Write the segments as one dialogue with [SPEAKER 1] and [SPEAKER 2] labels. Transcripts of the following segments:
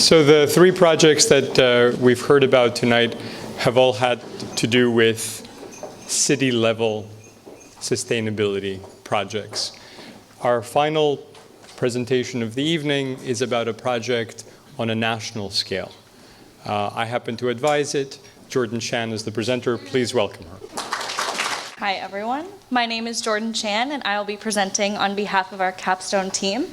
[SPEAKER 1] So the three projects that we've heard about tonight have all had to do with city-level sustainability projects. Our final presentation of the evening is about a project on a national scale. I happen to advise it. Jordan Chan is the presenter. Please welcome her.
[SPEAKER 2] Hi, everyone. My name is Jordan Chan, and I will be presenting on behalf of our capstone team.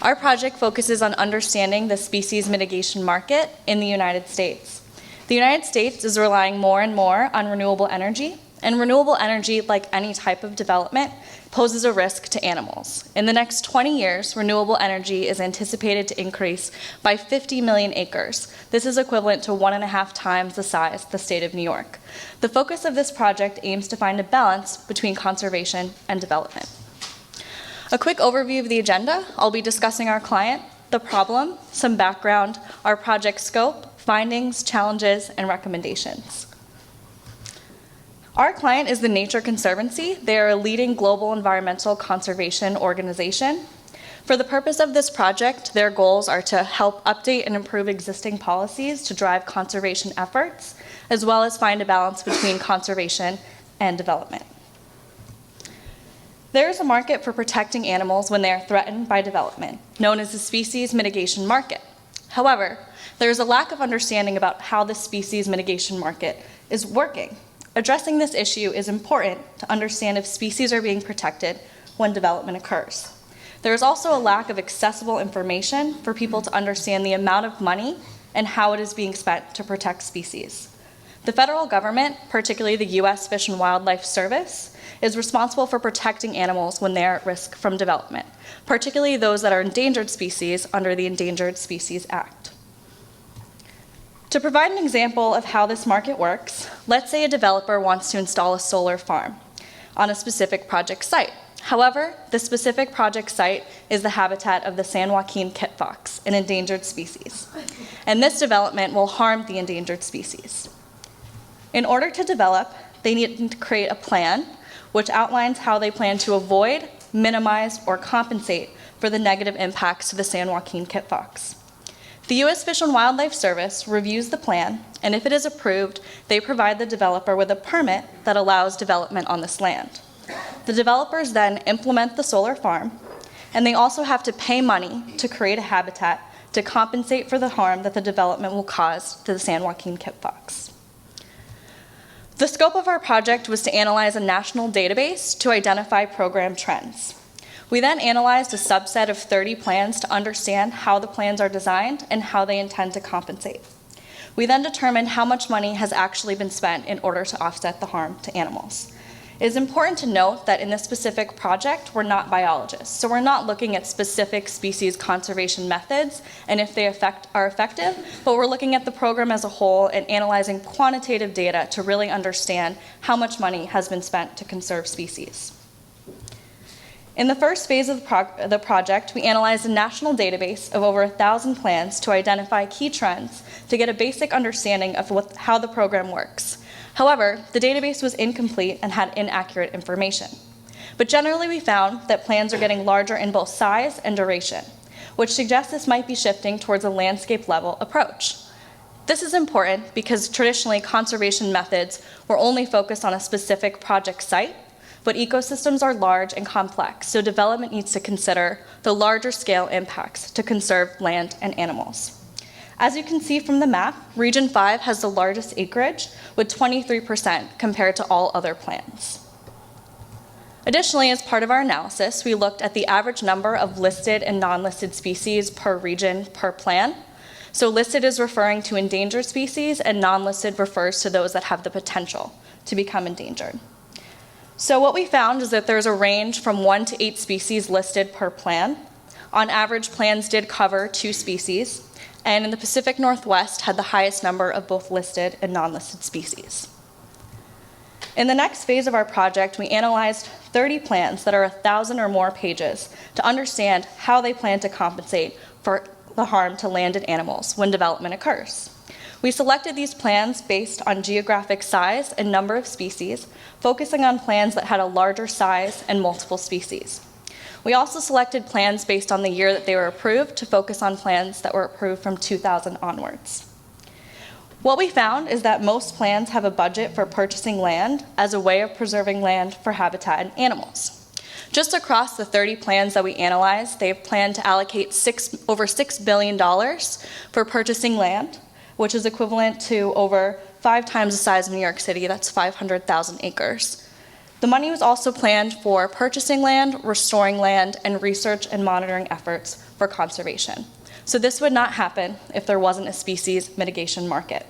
[SPEAKER 2] Our project focuses on understanding the species mitigation market in the United States. The United States is relying more and more on renewable energy, and renewable energy, like any type of development, poses a risk to animals. In the next 20 years, renewable energy is anticipated to increase by 50 million acres. This is equivalent to 1.5 times the size of the state of New York. The focus of this project aims to find a balance between conservation and development. A quick overview of the agenda. I'll be discussing our client, the problem, some background, our project scope, findings, challenges, and recommendations. Our client is the Nature Conservancy. They are a leading global environmental conservation organization. For the purpose of this project, their goals are to help update and improve existing policies to drive conservation efforts, as well as find a balance between conservation and development. There is a market for protecting animals when they are threatened by development, known as the species mitigation market. However, there is a lack of understanding about how the species mitigation market is working. Addressing this issue is important to understand if species are being protected when development occurs. There is also a lack of accessible information for people to understand the amount of money and how it is being spent to protect species. The federal government, particularly the U.S. Fish and Wildlife Service, is responsible for protecting animals when they are at risk from development, particularly those that are endangered species under the Endangered Species Act. To provide an example of how this market works, let's say a developer wants to install a solar farm on a specific project site. However, the specific project site is the habitat of the San Joaquin kit fox, an endangered species. And this development will harm the endangered species. In order to develop, they need to create a plan which outlines how they plan to avoid, minimize, or compensate for the negative impacts to the San Joaquin kit fox. The U.S. Fish and Wildlife Service reviews the plan, and if it is approved, they provide the developer with a permit that allows development on this land. The developers then implement the solar farm, and they also have to pay money to create a habitat to compensate for the harm that the development will cause to the San Joaquin kit fox. The scope of our project was to analyze a national database to identify program trends. We then analyzed a subset of 30 plans to understand how the plans are designed and how they intend to compensate. We then determined how much money has actually been spent in order to offset the harm to animals. It is important to note that in this specific project, we're not biologists, so we're not looking at specific species conservation methods and if they are effective, but we're looking at the program as a whole and analyzing quantitative data to really understand how much money has been spent to conserve species. In the first phase of the project, we analyzed a national database of over 1,000 plans to identify key trends to get a basic understanding of how the program works. However, the database was incomplete and had inaccurate information. But generally, we found that plans are getting larger in both size and duration, which suggests this might be shifting towards a landscape-level approach. This is important because traditionally, conservation methods were only focused on a specific project site, but ecosystems are large and complex, so development needs to consider the larger scale impacts to conserve land and animals. As you can see from the map, Region 5 has the largest acreage with 23% compared to all other plans. Additionally, as part of our analysis, we looked at the average number of listed and non-listed species per region per plan. So listed is referring to endangered species and non-listed refers to those that have the potential to become endangered. So what we found is that there's a range from 1 to 8 species listed per plan. On average, plans did cover 2 species, and in the Pacific Northwest had the highest number of both listed and non-listed species. In the next phase of our project, we analyzed 30 plans that are 1,000 or more pages to understand how they plan to compensate for the harm to land and animals when development occurs. We selected these plans based on geographic size and number of species, focusing on plans that had a larger size and multiple species. We also selected plans based on the year that they were approved to focus on plans that were approved from 2000 onwards. What we found is that most plans have a budget for purchasing land as a way of preserving land for habitat and animals. Just across the 30 plans that we analyzed, they have planned to allocate over $6 billion for purchasing land, which is equivalent to over 5 times the size of New York City. That's 500,000 acres. The money was also planned for purchasing land, restoring land, and research and monitoring efforts for conservation. So this would not happen if there wasn't a species mitigation market.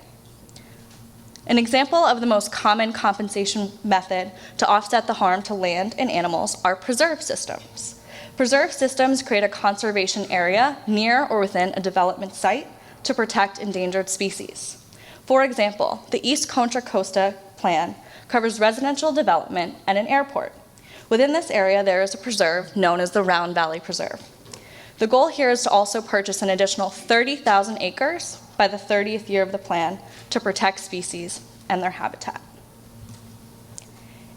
[SPEAKER 2] An example of the most common compensation method to offset the harm to land and animals are preserve systems. Preserve systems create a conservation area near or within a development site to protect endangered species. For example, the East Contra Costa Plan covers residential development and an airport. Within this area, there is a preserve known as the Round Valley Preserve. The goal here is to also purchase an additional 30,000 acres by the 30th year of the plan to protect species and their habitat.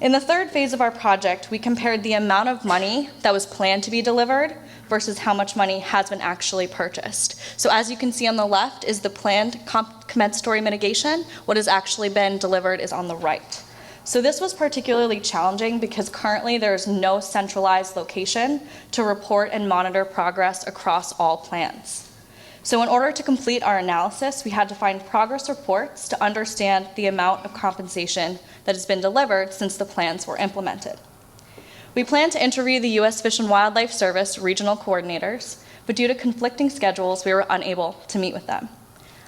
[SPEAKER 2] In the third phase of our project, we compared the amount of money that was planned to be delivered versus how much money has been actually purchased. So as you can see on the left is the planned compensatory mitigation. What has actually been delivered is on the right. So this was particularly challenging because currently there is no centralized location to report and monitor progress across all plans. So in order to complete our analysis, we had to find progress reports to understand the amount of compensation that has been delivered since the plans were implemented. We plan to interview the U.S. Fish and Wildlife Service regional coordinators, but due to conflicting schedules, we were unable to meet with them.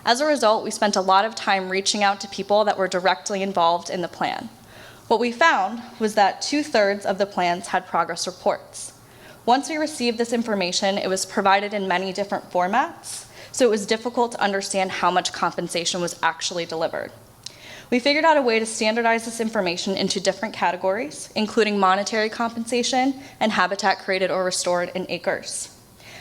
[SPEAKER 2] As a result, we spent a lot of time reaching out to people that were directly involved in the plan. What we found was that 2/3 of the plans had progress reports. Once we received this information, it was provided in many different formats, so it was difficult to understand how much compensation was actually delivered. We figured out a way to standardize this information into different categories, including monetary compensation and habitat created or restored in acres.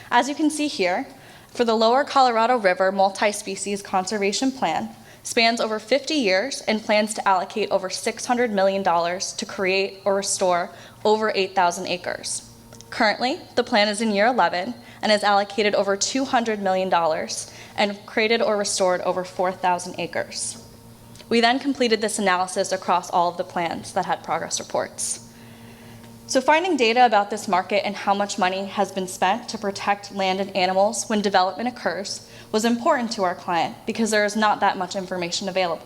[SPEAKER 2] As you can see here, for the Lower Colorado River Multi-Species Conservation Plan, spans over 50 years and plans to allocate over $600 million to create or restore over 8,000 acres. Currently, the plan is in year 11 and has allocated over $200 million and created or restored over 4,000 acres. We then completed this analysis across all of the plans that had progress reports. So finding data about this market and how much money has been spent to protect land and animals when development occurs was important to our client because there is not that much information available.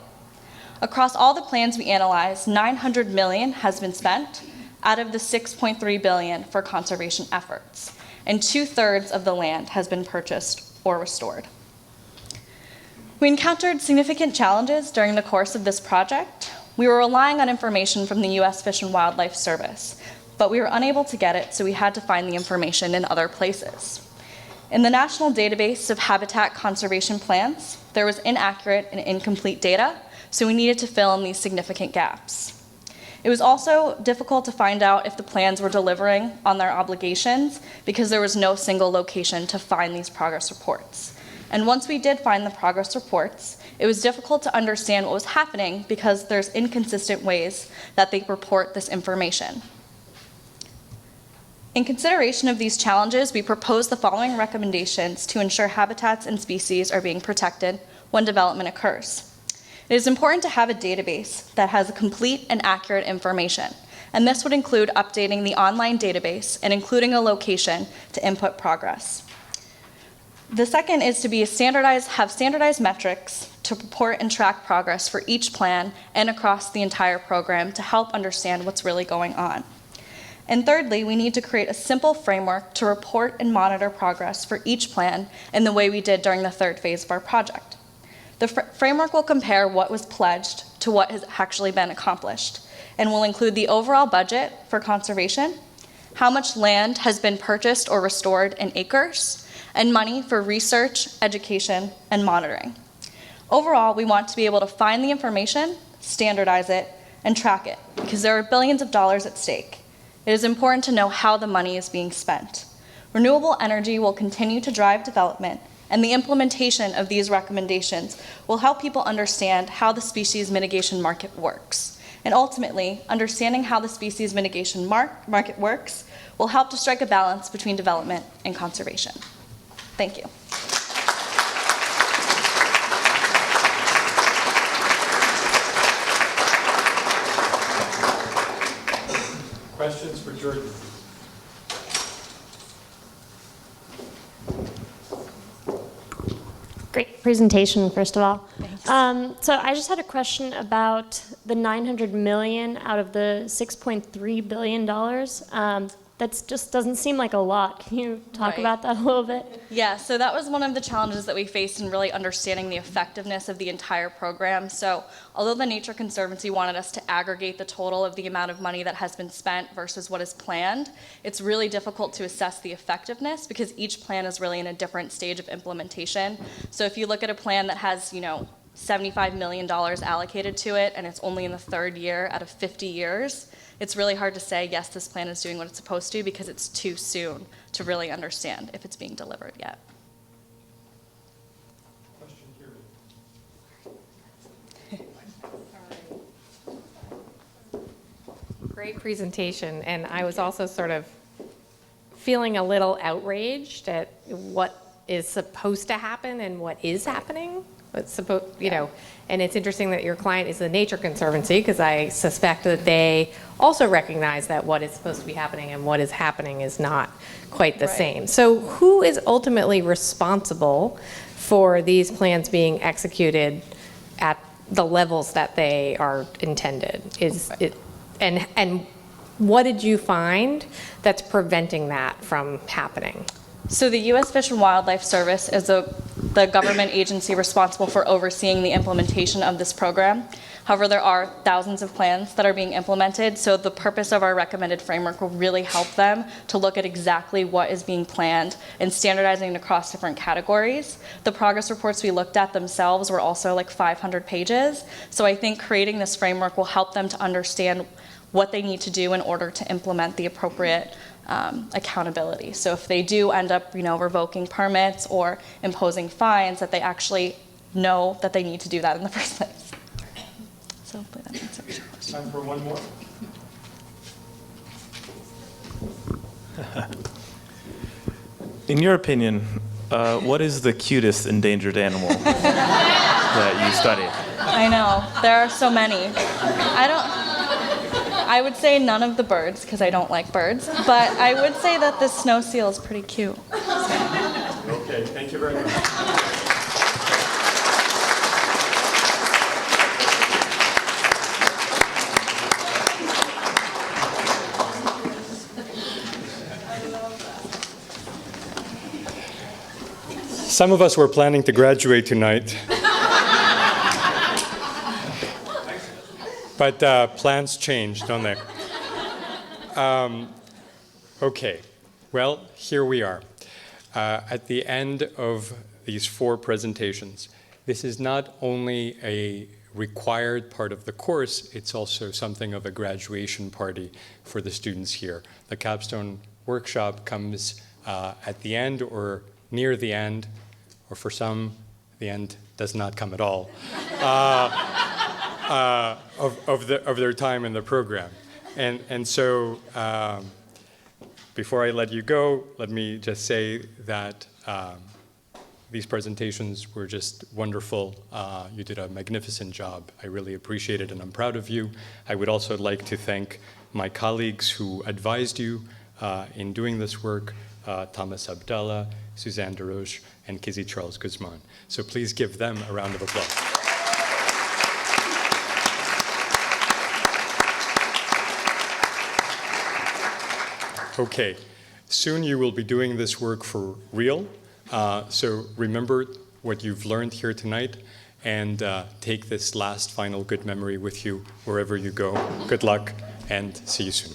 [SPEAKER 2] Across all the plans we analyzed, $900 million has been spent out of the $6.3 billion for conservation efforts, and 2/3 of the land has been purchased or restored. We encountered significant challenges during the course of this project. We were relying on information from the U.S. Fish and Wildlife Service, but we were unable to get it, so we had to find the information in other places. In the National Database of Habitat Conservation Plans, there was inaccurate and incomplete data, so we needed to fill in these significant gaps. It was also difficult to find out if the plans were delivering on their obligations because there was no single location to find these progress reports. And once we did find the progress reports, it was difficult to understand what was happening because there's inconsistent ways that they report this information. In consideration of these challenges, we propose the following recommendations to ensure habitats and species are being protected when development occurs. It is important to have a database that has complete and accurate information, and this would include updating the online database and including a location to input progress. The second is to have standardized metrics to report and track progress for each plan and across the entire program to help understand what's really going on. And thirdly, we need to create a simple framework to report and monitor progress for each plan in the way we did during the third phase of our project. The framework will compare what was pledged to what has actually been accomplished, and will include the overall budget for conservation, how much land has been purchased or restored in acres, and money for research, education, and monitoring. Overall, we want to be able to find the information, standardize it, and track it, because there are billions of dollars at stake. It is important to know how the money is being spent. Renewable energy will continue to drive development, and the implementation of these recommendations will help people understand how the species mitigation market works And ultimately, understanding how the species mitigation market works will help to strike a balance between development and conservation. Thank you.
[SPEAKER 1] Questions for Jordan?
[SPEAKER 3] Great presentation, first of all. So I just had a question about the $900 million out of the $6.3 billion. That just doesn't seem like a lot. Can you talk about that a little bit?
[SPEAKER 2] Yeah, so that was one of the challenges that we faced in really understanding the effectiveness of the entire program. So although the Nature Conservancy wanted us to aggregate the total of the amount of money that has been spent versus what is planned, it's really difficult to assess the effectiveness because each plan is really in a different stage of implementation. So if you look at a plan that has, $75 million allocated to it and it's only in the third year out of 50 years, it's really hard to say, yes, this plan is doing what it's supposed to because it's too soon to really understand if it's being delivered yet.
[SPEAKER 1] Question here.
[SPEAKER 4] Great presentation, and I was also sort of feeling a little outraged at what is supposed to happen and what is happening. It's supposed, and it's interesting that your client is the Nature Conservancy because I suspect that they also recognize that what is supposed to be happening and what is happening is not quite the same. So who is ultimately responsible for these plans being executed at the levels that they are intended? And what did you find that's preventing that from happening?
[SPEAKER 2] So the U.S. Fish and Wildlife Service is the government agency responsible for overseeing the implementation of this program. However, there are thousands of plans that are being implemented, so the purpose of our recommended framework will really help them to look at exactly what is being planned and standardizing it across different categories. The progress reports we looked at themselves were also like 500 pages, so I think creating this framework will help them to understand what they need to do in order to implement the appropriate accountability. So if they do end up, revoking permits or imposing fines, that they actually know that they need to do that in the first place. So hopefully that answers your question.
[SPEAKER 1] Time for one more.
[SPEAKER 5] In your opinion, what is the cutest endangered animal that you study?
[SPEAKER 2] I know, there are so many. I would say none of the birds because I don't like birds, but I would say that the snow seal is pretty cute.
[SPEAKER 1] Okay, thank you very much. Some of us were planning to graduate tonight. But plans change, don't they? Okay, well, here we are. At the end of these 4 presentations, this is not only a required part of the course, it's also something of a graduation party for the students here. The capstone workshop comes at the end or near the end, or for some, the end does not come at all. Of their time in the program. And so before I let you go, let me just say that these presentations were just wonderful. You did a magnificent job. I really appreciate it and I'm proud of you. I would also like to thank my colleagues who advised you in doing this work, Thomas Abdallah, Suzanne DeRoche, and Kizzy Charles Guzman. So please give them a round of applause. Okay, soon you will be doing this work for real, so remember what you've learned here tonight and take this last final good memory with you wherever you go. Good luck and see you soon.